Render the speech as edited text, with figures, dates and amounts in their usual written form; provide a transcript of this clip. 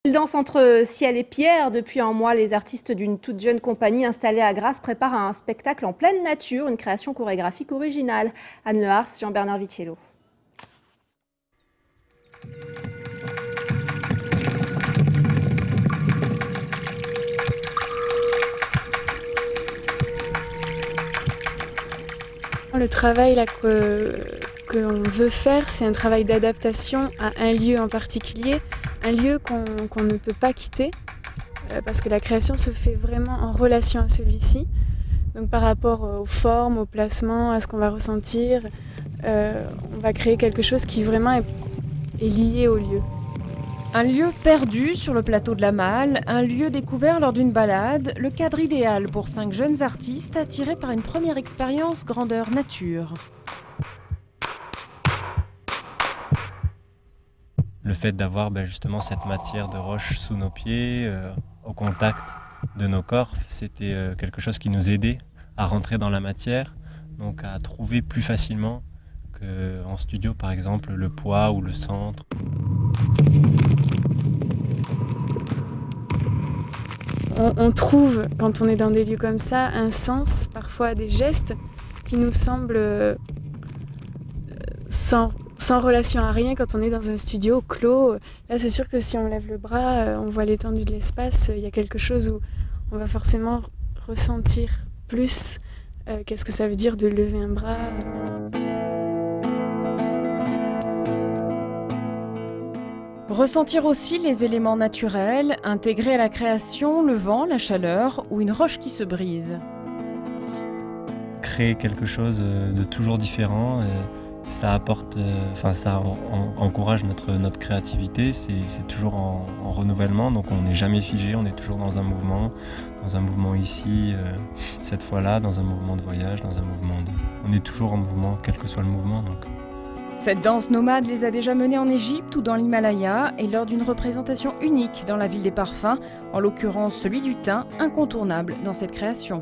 Ils dansent entre ciel et pierre. Depuis un mois, les artistes d'une toute jeune compagnie installée à Grasse préparent un spectacle en pleine nature, une création chorégraphique originale. Anne Lehars, Jean-Bernard Vitiello. Le travail qu'on veut faire, c'est un travail d'adaptation à un lieu en particulier, un lieu qu'on ne peut pas quitter, parce que la création se fait vraiment en relation à celui-ci. Donc par rapport aux formes, au placement, à ce qu'on va ressentir, on va créer quelque chose qui vraiment est lié au lieu. Un lieu perdu sur le plateau de la Malle, un lieu découvert lors d'une balade, le cadre idéal pour 5 jeunes artistes attirés par une première expérience grandeur nature. Le fait d'avoir justement cette matière de roche sous nos pieds, au contact de nos corps, c'était quelque chose qui nous aidait à rentrer dans la matière, donc à trouver plus facilement qu'en studio par exemple le poids ou le centre. On trouve, quand on est dans des lieux comme ça, un sens, parfois à des gestes qui nous semblent sans relation à rien quand on est dans un studio clos. Là, c'est sûr que si on lève le bras, on voit l'étendue de l'espace, il y a quelque chose où on va forcément ressentir plus qu'est-ce que ça veut dire de lever un bras. Ressentir aussi les éléments naturels, intégrer à la création le vent, la chaleur ou une roche qui se brise. Créer quelque chose de toujours différent, ça apporte, ça encourage notre créativité, c'est toujours en renouvellement, donc on n'est jamais figé, on est toujours dans un mouvement ici, cette fois-là, dans un mouvement de voyage, on est toujours en mouvement, quel que soit le mouvement. Donc. Cette danse nomade les a déjà menés en Égypte ou dans l'Himalaya et lors d'une représentation unique dans la ville des parfums, en l'occurrence celui du thym, incontournable dans cette création.